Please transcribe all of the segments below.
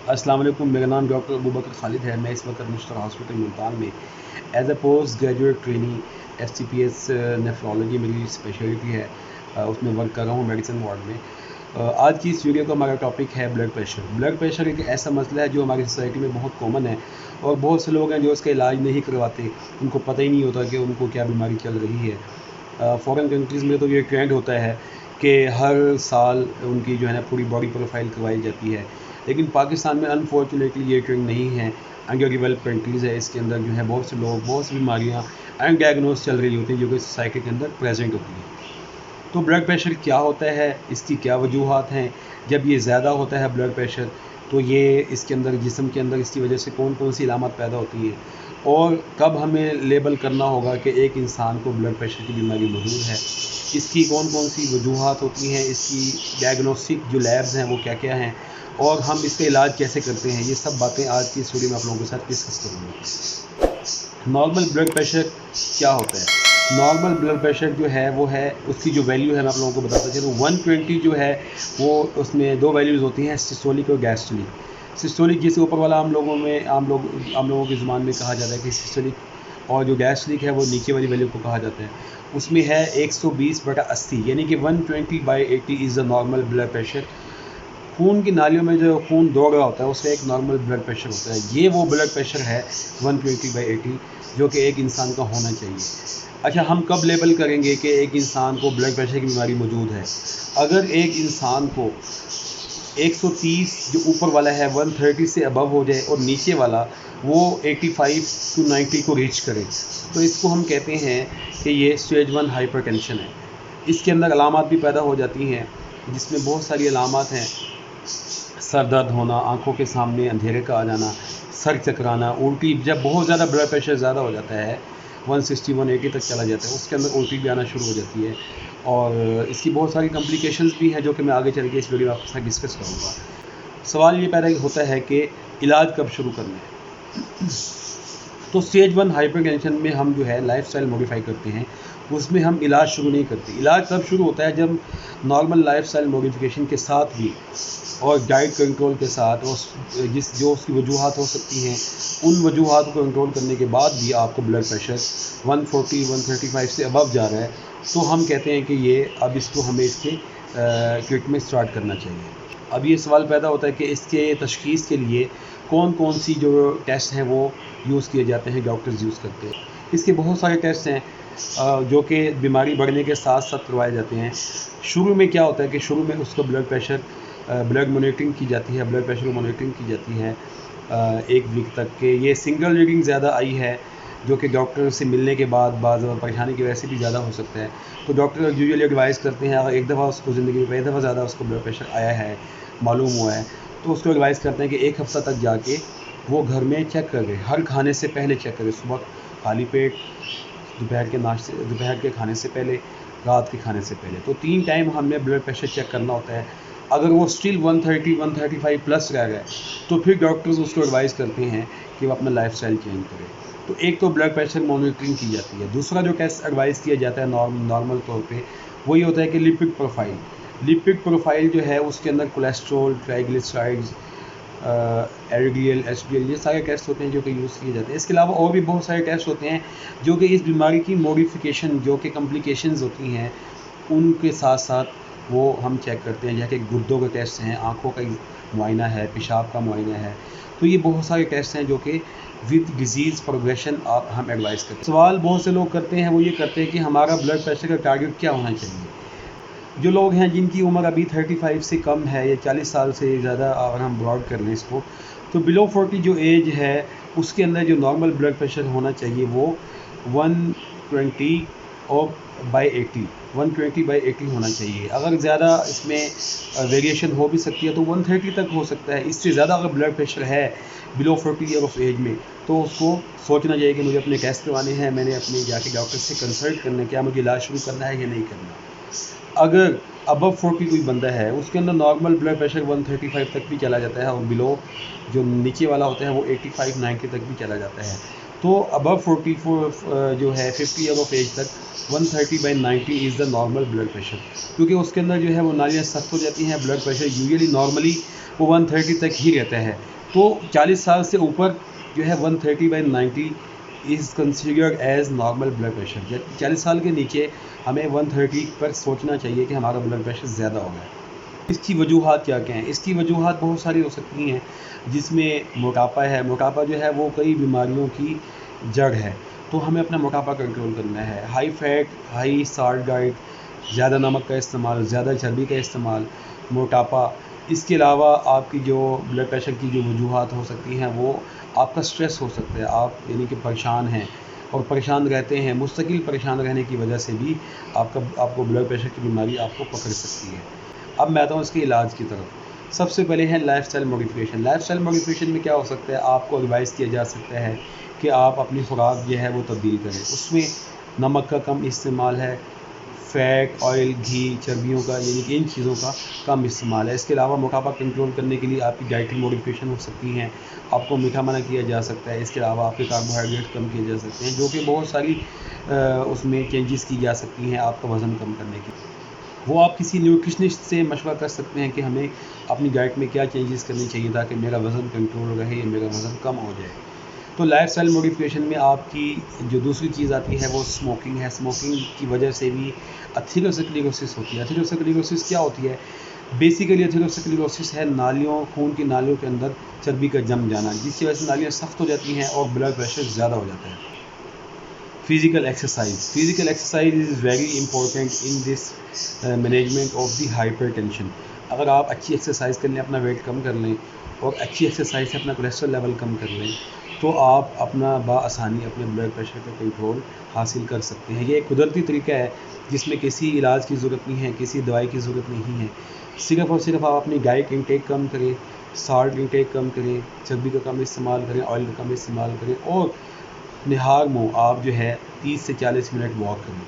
अस्सलाम वालेकुम। मेरा नाम डॉक्टर अबूबकर खालिद है। मैं इस वक्त मिस्टर हॉस्पिटल मुल्तान में as a post graduate trainee SCPS nephrology मेरी स्पेशलिटी है, उसमें वर्क कर रहा हूँ मेडिसिन वार्ड में। आज की इस वीडियो का हमारा टॉपिक है ब्लड प्रेशर। ब्लड प्रेशर एक ऐसा मसला है जो हमारी सोसाइटी में बहुत कॉमन है और बहुत से लोग हैं जो इसका इलाज नहीं करवाते, उनको पता ही नहीं होता कि उनको क्या बीमारी चल रही है। फ़ॉरेन कंट्रीज़ में तो ये ट्रेंड होता है कि हर साल उनकी जो है ना पूरी बॉडी प्रोफाइल करवाई जाती है, लेकिन पाकिस्तान में अनफॉर्चुनेटली ये ट्रेंड नहीं है। अंडर डेवलप कंट्रीज़ है, इसके अंदर जो है बहुत से लोग, बहुत सी बीमारियाँ अनडायग्नोज चल रही होती हैं जो कि सोसाइटी के अंदर प्रेजेंट होती हैं। तो ब्लड प्रेशर क्या होता है, इसकी क्या वजूहात हैं, जब ये ज़्यादा होता है ब्लड प्रेशर तो ये इसके अंदर जिस्म के अंदर इसकी वजह से कौन कौन सी इलामत पैदा होती है और कब हमें लेबल करना होगा कि एक इंसान को ब्लड प्रेशर की बीमारी मौजूद है, इसकी कौन कौन सी वजूहात होती हैं, इसकी डायग्नोस्टिक जो लैब्स हैं वो क्या क्या हैं और हम इसका इलाज कैसे करते हैं, ये सब बातें आज की इस वीडियो में आप लोगों के साथ डिस्कस करूँगा। नॉर्मल ब्लड प्रेशर क्या होता है? नॉर्मल ब्लड प्रेशर जो है वो है, उसकी जो वैल्यू है मैं आप लोगों को बताता चलूँ। 120 जो है वो, उसमें दो वैल्यूज़ होती हैं, सिस्टोलिक और गैस्ट्रोलिक। सिस्टोलिक जिसे ऊपर वाला आम लोगों की ज़ुबान में कहा जाता है कि सिस्टोलिक, और जो गैस्ट्रिक है वो नीचे वाली वैल्यू को कहा जाता है। उसमें है 120/80, यानी कि 120/80 is the normal blood pressure. खून की नालियों में जो खून दौड़ रहा होता है उसका एक नॉर्मल ब्लड प्रेशर होता है। ये वो ब्लड प्रेशर है 120/80 जो कि एक इंसान का होना चाहिए। अच्छा, हम कब लेबल करेंगे कि एक इंसान को ब्लड प्रेशर की बीमारी मौजूद है? अगर एक इंसान को 130 जो ऊपर वाला है 130 से अबव हो जाए और नीचे वाला वो 85 to 90 को रीच करे, तो इसको हम कहते हैं कि ये स्टेज 1 हाइपरटेंशन है। इसके अंदर अलामात भी पैदा हो जाती हैं, जिसमें बहुत सारी अलामात हैं। सर दर्द होना, आंखों के सामने अंधेरे का आ जाना, सर चकराना, उल्टी। जब बहुत ज़्यादा ब्लड प्रेशर ज़्यादा हो जाता है, 160-180 तक चला जाता है, उसके अंदर उल्टी भी आना शुरू हो जाती है और इसकी बहुत सारी कॉम्प्लिकेशंस भी हैं जो कि मैं आगे चल के इस वीडियो में आपके साथ डिस्कस करूँगा। सवाल ये पैदा होता है कि इलाज कब शुरू करना है? तो स्टेज 1 हाइपरटेंशन में हम जो है लाइफस्टाइल मॉडिफाई करते हैं, उसमें हम इलाज शुरू नहीं करते। इलाज तब शुरू होता है जब नॉर्मल लाइफस्टाइल मॉडिफिकेशन के साथ भी और डाइट कंट्रोल के साथ और जो उसकी वजूहात हो सकती हैं, उन वजूहात को कंट्रोल करने के बाद भी आपको ब्लड प्रेशर 140-135 से अबव जा रहा है, तो हम कहते हैं कि ये अब इसको हमें इसके ट्रीटमेंट स्टार्ट करना चाहिए। अब ये सवाल पैदा होता है कि इसके तशख़ीस के लिए कौन कौन सी जो टेस्ट हैं वो यूज़ किए जाते हैं, डॉक्टर्स यूज़ करते हैं। इसके बहुत सारे टेस्ट हैं जो कि बीमारी बढ़ने के साथ साथ करवाए जाते हैं। शुरू में क्या होता है कि शुरू में उसका ब्लड प्रेशर ब्लड मॉनिटरिंग की जाती है, ब्लड प्रेशर मॉनिटरिंग की जाती है 1 वीक तक के। ये सिंगल रीडिंग ज़्यादा आई है जो कि डॉक्टर से मिलने के बाद बाद परेशानी की वजह से भी ज़्यादा हो सकता है, तो डॉक्टर यूजुअली एडवाइस करते हैं अगर एक दफ़ा उसको ज़िंदगी में एक दफ़ा ज़्यादा उसको ब्लड प्रेशर आया है, मालूम हुआ है, तो उसको एडवाइस करते हैं कि 1 हफ़्ता तक जाके वो घर में चेक करे, हर खाने से पहले चेक करे। सुबह खाली पेट, दोपहर के खाने से पहले, रात के खाने से पहले, तो 3 टाइम हमने ब्लड प्रेशर चेक करना होता है। अगर वो स्टिल 130-135 प्लस रह गए तो फिर डॉक्टर्स उसको एडवाइस करते हैं कि वो अपना लाइफस्टाइल चेंज करे। तो एक तो ब्लड प्रेशर मॉनिटरिंग की जाती है। दूसरा जो टेस्ट एडवाइस किया जाता है नॉर्मल तौर पे वही होता है कि लिपिड प्रोफाइल। लिपिड प्रोफाइल जो है उसके अंदर कोलेस्ट्रॉल, ट्राइग्लिसराइड्स, LDL, HDL, ये सारे टेस्ट होते हैं जो कि यूज़ किए जाते हैं। इसके अलावा और भी बहुत सारे टेस्ट होते हैं जो कि इस बीमारी की मॉडिफिकेशन, जो कि कॉम्प्लिकेशंस होती हैं, उनके साथ साथ वो हम चेक करते हैं। जैसे गुर्दों के टेस्ट हैं, आँखों का मुआयना है, पेशाब का मुआयना है। तो ये बहुत सारे टेस्ट हैं जो कि विद डिजीज़ प्रोग्रेशन आप हम एडवाइस करते हैं। सवाल बहुत से लोग करते हैं, वो ये करते हैं कि हमारा ब्लड प्रेशर का टारगेट क्या होना चाहिए। जो लोग हैं जिनकी उम्र अभी 35 से कम है या 40 साल से ज़्यादा, अगर हम ब्रॉड कर लें इसको, तो बिलो 40 जो एज है उसके अंदर जो नॉर्मल ब्लड प्रेशर होना चाहिए वो 120 और बाई 80 120/80 होना चाहिए। अगर ज़्यादा इसमें वेरिएशन हो भी सकती है तो 130 तक हो सकता है। इससे ज़्यादा अगर ब्लड प्रेशर है बिलो 40 ईयर ऑफ एज में, तो उसको सोचना चाहिए कि मुझे अपने टेस्ट करवाने हैं, मैंने अपने जाके डॉक्टर से कंसल्ट करना है, क्या मुझे इलाज शुरू करना है या नहीं करना। अगर अबव 40 कोई बंदा है, उसके अंदर नॉर्मल ब्लड प्रेशर 135 तक भी चला जाता है और बिलो जो नीचे वाला होता है वो 85-90 तक भी चला जाता है। तो अबव 44 जो है 50 ईयर ऑफ एज तक 130/90 is the normal blood pressure, क्योंकि उसके अंदर जो है वो नालियाँ सख्त हो जाती हैं। ब्लड प्रेशर यूजुअली नॉर्मली वो 130 तक ही रहता है, तो 40 साल से ऊपर जो है 130/90 is considered as normal blood pressure. 40 साल के नीचे हमें 130 पर सोचना चाहिए कि हमारा ब्लड प्रेशर ज़्यादा हो गया है। इसकी वजूहात क्या क्या हैं? इसकी वजूहात बहुत सारी हो सकती हैं, जिसमें मोटापा है। मोटापा जो है वो कई बीमारियों की जड़ है, तो हमें अपना मोटापा कंट्रोल करना है। High fat, high salt diet, ज़्यादा नमक का इस्तेमाल, ज़्यादा चर्बी का इस्तेमाल, मोटापा। इसके अलावा आपकी जो ब्लड प्रेशर की जो वजूहात हो सकती हैं, वो आपका स्ट्रेस हो सकता है। आप यानी कि परेशान हैं और परेशान रहते हैं, मुस्तकिल परेशान रहने की वजह से भी आपको ब्लड प्रेशर की बीमारी आपको पकड़ सकती है। अब मैं आता हूँ इसके इलाज की तरफ। सबसे पहले है लाइफस्टाइल मॉडिफिकेशन। लाइफस्टाइल मॉडिफिकेशन में क्या हो सकता है? आपको एडवाइस किया जा सकता है कि आप अपनी खुराक जो है वो तब्दील करें। उसमें नमक का कम इस्तेमाल है, फ़ैट, ऑयल, घी, चर्बियों का, यानी कि इन चीज़ों का कम इस्तेमाल है। इसके अलावा मोटापा कंट्रोल करने के लिए आपकी डाइटरी मॉडिफिकेशन हो सकती हैं। आपको मीठा मना किया जा सकता है। इसके अलावा आपके कार्बोहाइड्रेट कम किए जा सकते हैं, जो कि बहुत सारी उसमें चेंजेस की जा सकती हैं आपका वज़न कम करने की। वो आप किसी न्यूट्रिशनिस्ट से मशवरा कर सकते हैं कि हमें अपनी डाइट में क्या चेंजेस करनी चाहिए ताकि मेरा वज़न कंट्रोल रहे या मेरा वज़न कम हो जाए। तो लाइफस्टाइल मॉडिफिकेशन में आपकी जो दूसरी चीज़ आती है वो स्मोकिंग है। स्मोकिंग की वजह से भी एथेरोस्क्लेरोसिस होती है। एथेरोस्क्लेरोसिस क्या होती है? बेसिकली एथेरोस्क्लेरोसिस है नालियों, खून की नालियों के अंदर चर्बी का जम जाना, जिसकी वजह से नालियाँ सख्त हो जाती हैं और ब्लड प्रेशर ज़्यादा हो जाता है। Physical exercise is very important in this management of the hypertension. अगर आप अच्छी एक्सरसाइज कर लें, अपना वेट कम कर लें और अच्छी एक्सरसाइज से अपना कोलेस्ट्रॉल लेवल कम कर लें, तो आप अपना बाआसानी अपने ब्लड प्रेशर का कंट्रोल हासिल कर सकते हैं। ये एक कुदरती तरीका है जिसमें किसी इलाज की ज़रूरत नहीं है, किसी दवाई की ज़रूरत नहीं है। सिर्फ़ और सिर्फ आप अपनी डाइट इंटेक कम करें, साल्ट इंटेक कम करें, चर्बी का कम इस्तेमाल करें, ऑयल का कम इस्तेमाल करें और निहार मुँह आप जो है 30 से 40 मिनट वॉक करें,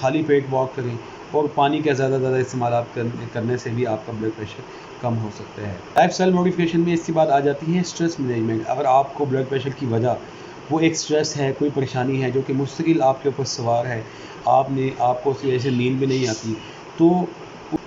खाली पेट वॉक करें और पानी का ज़्यादा इस्तेमाल आप करने से भी आपका ब्लड प्रेशर कम हो सकता है। लाइफस्टाइल मॉडिफिकेशन में इसके बाद आ जाती है स्ट्रेस मैनेजमेंट। अगर आपको ब्लड प्रेशर की वजह वो एक स्ट्रेस है, कोई परेशानी है जो कि मुस्तकिल आपके ऊपर सवार है, आपको उसकी वजह से नींद भी नहीं आती, तो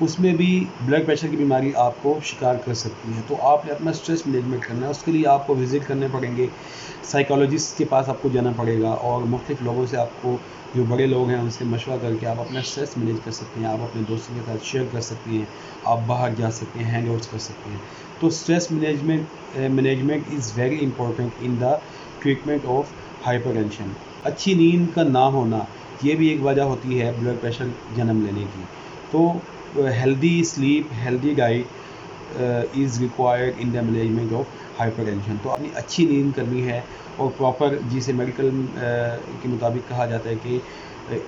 उसमें भी ब्लड प्रेशर की बीमारी आपको शिकार कर सकती है। तो आपने अपना स्ट्रेस मैनेजमेंट करना है। उसके लिए आपको विज़िट करने पड़ेंगे, साइकोलॉजिस्ट के पास आपको जाना पड़ेगा और मुख्तलिफ़ लोगों से, आपको जो बड़े लोग हैं उनसे मशवरा करके आप अपना स्ट्रेस मैनेज कर सकते हैं। आप अपने दोस्तों के साथ शेयर कर सकते हैं, आप बाहर जा सकते हैं, हैंग आउट्स कर सकते हैं। तो stress management is very important in the treatment of hypertension. अच्छी नींद का ना होना ये भी एक वजह होती है ब्लड प्रेशर जन्म लेने की। तो healthy sleep, healthy diet is required in the management of hypertension. तो अपनी अच्छी नींद करनी है और प्रॉपर, जिसे मेडिकल के मुताबिक कहा जाता है कि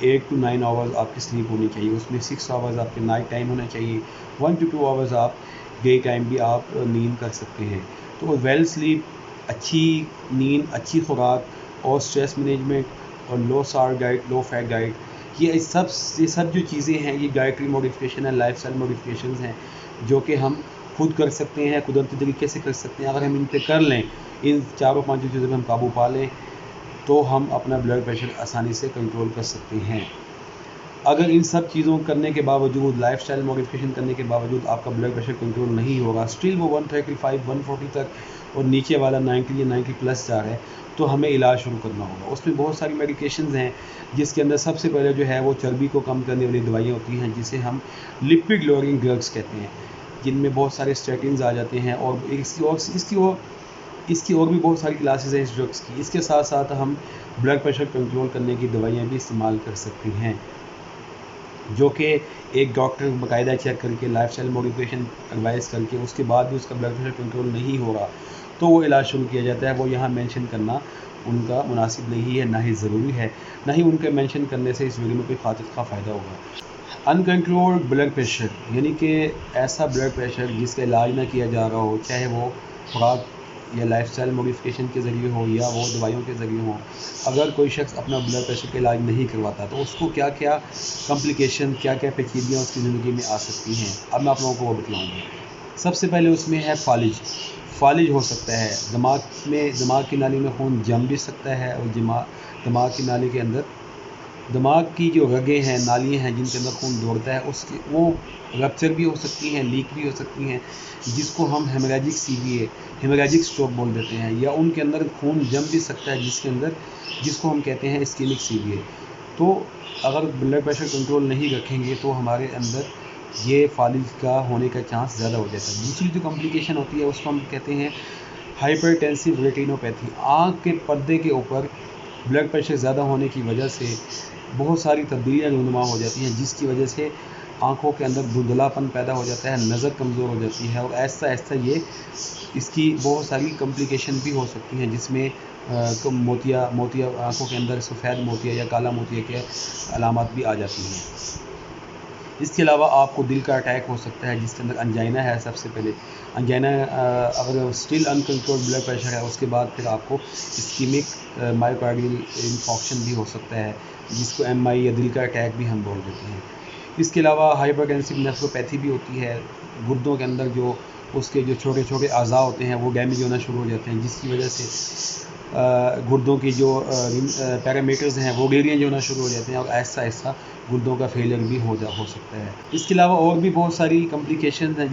8 to 9 आवर्स आपकी स्लीप होनी चाहिए। उसमें 6 आवर्स आपके नाइट टाइम होना चाहिए, 1 to 2 आवर्स आप डे टाइम भी आप नींद कर सकते हैं। तो वेल स्लीप, अच्छी नींद, अच्छी खुराक और स्ट्रेस मैनेजमेंट और low salt diet, low fat diet, ये सब जो चीज़ें हैं ये डाइटरी मॉडिफिकेशन है, लाइफस्टाइल मॉडिफिकेशन हैं जो कि हम खुद कर सकते हैं, कुदरती तरीके से कर सकते हैं। अगर हम इन पे कर लें, इन चारों पांचों चीज़ों पे हम काबू पा लें, तो हम अपना ब्लड प्रेशर आसानी से कंट्रोल कर सकते हैं। अगर इन सब चीज़ों करने के बावजूद, लाइफस्टाइल मॉडिफिकेशन करने के बावजूद आपका ब्लड प्रेशर कंट्रोल नहीं होगा, स्टिल वो 135, 140 तक और नीचे वाला 90 या 90 प्लस जा रहा है, तो हमें इलाज शुरू करना होगा। उसमें बहुत सारी मेडिकेशंस हैं, जिसके अंदर सबसे पहले जो है वो चर्बी को कम करने वाली दवाइयाँ होती हैं, जिसे हम लिपिड लोअरिंग ड्रग्स कहते हैं, जिनमें बहुत सारे स्टेटिन्स आ जाते हैं और इसकी और भी बहुत सारी क्लासेस हैं इस ड्रग्स की। इसके साथ साथ हम ब्लड प्रेशर कंट्रोल करने की दवाइयाँ भी इस्तेमाल कर सकते हैं, जो कि एक डॉक्टर बाकायदा चेक करके लाइफस्टाइल मॉडिफिकेशन एडवाइस करके उसके बाद भी उसका ब्लड प्रेशर कंट्रोल नहीं हो रहा तो वो इलाज शुरू किया जाता है। वो यहाँ मेंशन करना उनका मुनासिब नहीं है, ना ही ज़रूरी है, ना ही उनके मेंशन करने से इस वीडियो में कोई का फ़ायदा होगा। अनकंट्रोल्ड ब्लड प्रेशर यानी कि ऐसा ब्लड प्रेशर जिसका इलाज ना किया जा रहा हो, चाहे वो खुराक या लाइफस्टाइल मॉडिफिकेशन के ज़रिए हो या वो दवाइयों के ज़रिए हो। अगर कोई शख्स अपना ब्लड प्रेशर का इलाज नहीं करवाता तो उसको क्या क्या कॉम्प्लिकेशन, क्या क्या पेचीदगियाँ उसकी ज़िंदगी में आ सकती हैं, अब मैं आप लोगों को वो बतलाऊँगा। सबसे पहले उसमें है फालिज हो सकता है, दिमाग की नाली में खून जम भी सकता है और दिमाग की नाली के अंदर दिमाग की जो रगें हैं, नालियाँ हैं जिनके अंदर खून दौड़ता है, उसकी वो रप्चर भी हो सकती हैं, लीक भी हो सकती हैं, जिसको हम हेमोरेजिक सीवीए, हेमोरेजिक स्ट्रोक बोल देते हैं, या उनके अंदर खून जम भी सकता है जिसके अंदर, जिसको हम कहते हैं इस्केमिक सीवीए। तो अगर ब्लड प्रेशर कंट्रोल नहीं रखेंगे तो हमारे अंदर ये फालिज का होने का चांस ज़्यादा हो जाता है। दूसरी जो कॉम्प्लिकेशन होती है उसको हम कहते हैं हाइपरटेंसिव रेटिनोपैथी। आँख के पर्दे के ऊपर ब्लड प्रेशर ज़्यादा होने की वजह से बहुत सारी तब्दीलियाँ रूनुमा हो जाती हैं, जिसकी वजह से आँखों के अंदर धुंधलापन पैदा हो जाता है, नज़र कमज़ोर हो जाती है, और ऐसा ऐसा ये इसकी बहुत सारी कॉम्प्लिकेशन भी हो सकती हैं, जिसमें मोतिया आँखों के अंदर सफ़ेद मोतिया या काला मोतिया के अलामत भी आ जाती हैं। इसके अलावा आपको दिल का अटैक हो सकता है जिसके अंदर अंजाइना है। सबसे पहले अंजाइना, अगर स्टिल अनकंट्रोल्ड ब्लड प्रेशर है, उसके बाद फिर आपको इस्कीमिक मायोकार्डियल इन्फॉक्शन भी हो सकता है, जिसको एमआई या दिल का अटैक भी हम बोल देते हैं। इसके अलावा हाइपरटेंसिव नेफ्रोपैथी भी होती है। गुर्दों के अंदर जो उसके जो छोटे छोटे अज़ा होते हैं वो डैमेज होना शुरू हो जाते हैं, जिसकी वजह से गुर्दों की जो पैरामीटर्स हैं वो डेरियन होना शुरू हो जाते हैं, और ऐसा ऐसा गुर्दों का फेलियर भी हो सकता है। इसके अलावा और भी बहुत सारी कॉम्प्लिकेशन हैं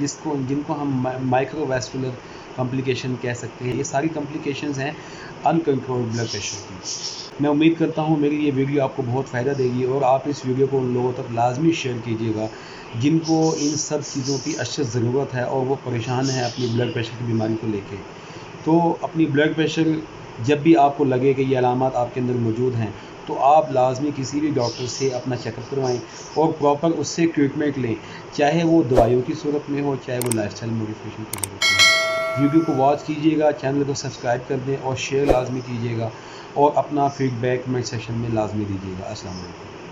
जिनको हम माइक्रोवास्कुलर कॉम्प्लिकेशन कह सकते हैं। ये सारी कॉम्प्लिकेशंस हैं अनकंट्रोल्ड ब्लड प्रेशर की। मैं उम्मीद करता हूँ मेरी ये वीडियो आपको बहुत फ़ायदा देगी, और आप इस वीडियो को उन लोगों तक लाजमी शेयर कीजिएगा जिनको इन सब चीज़ों की अशद ज़रूरत है और वो परेशान हैं अपनी ब्लड प्रेशर की बीमारी को लेके। तो अपनी ब्लड प्रेशर जब भी आपको लगे कि ये अलामत आपके अंदर मौजूद हैं, तो आप लाजमी किसी भी डॉक्टर से अपना चेकअप करवाएं और प्रॉपर उससे ट्रीटमेंट लें, चाहे वो दवाइयों की सूरत में हो, चाहे वो लाइफस्टाइल मॉडिफिकेशन की सूरत में हो। वीडियो को वॉच कीजिएगा, चैनल को सब्सक्राइब कर दें और शेयर लाजमी कीजिएगा, और अपना फीडबैक कमेंट सेक्शन में लाजमी दीजिएगा। अस्सलाम वालेकुम।